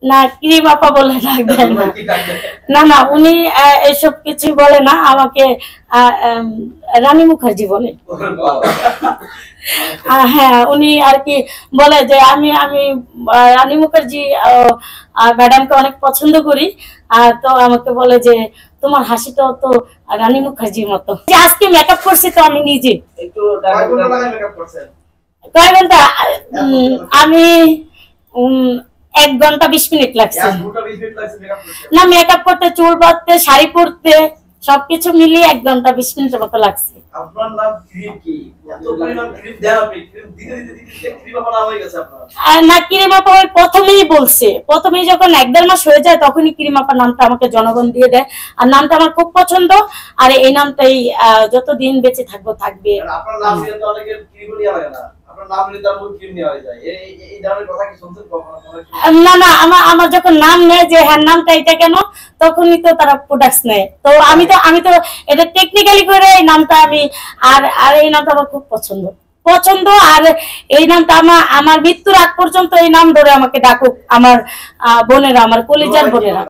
না ক্রিম আপা বলে ডাকবেন না। না না উনি এসব কিছু বলে না, আমাকে রানী মুখার্জি বলে। হ্যাঁ উনি আর কি বলে যে আমি আমি রানী মুখার্জি ম্যাডামকে অনেক পছন্দ করি। তো আমাকে বলে যে তোমার হাসিটাও তো রানী মুখার্জির মতো। আজকে মেকআপ করছি তো আমি নিজে। কয় ঘন্টা? আমি 1 ঘন্টা 20 মিনিট লাগছে। না মেকআপ করতে, চুল বাঁধতে, শাড়ি পরতে সবকিছু মিলিয়ে 1 ঘন্টা 20 মিনিটের মতো লাগছে। আপনার নাম ক্রিম কি? এত পরিমাণ ক্রিম দেন আপনি, ক্রিম দিতে দিতে দিতে ক্রিম আপা নাম হয়ে গেছে আপনার। না ক্রিম আপা ওই প্রথমেই বলছে, প্রথমেই যখন 1-1.5 মাস হয়ে যায় তখনই ক্রিম আপা নামটা আমাকে জনগণ দিয়ে দেয়। আর নামটা আমার খুব পছন্দ, আর এই নামটাই যতদিন বেঁচে থাকবো থাকবে। আপনার নাম নিয়ে তো অনেকের ক্রিম নিয়ে লাগে না, আপনার নাম নিয়ে তারপর ক্রিম নিয়ে হয়ে যায়, এই ধরনের কথা কি শুনছেন কখনো? না না আমার যখন নাম নেয় যে হ্যাঁ নামটা এটা কেন, তখনই তো তারা প্রোডাক্টস নেয়। তো আমি তো এটা টেকনিক্যালি করে এই নামটা আমি, আর এই নামটা আমার খুব পছন্দ। আর এই নামটা আমার মৃত্যুর আগ পর্যন্ত এই নাম ধরে আমাকে ডাকুক আমার বোনেরা, আমার কলিজার বোনেরা।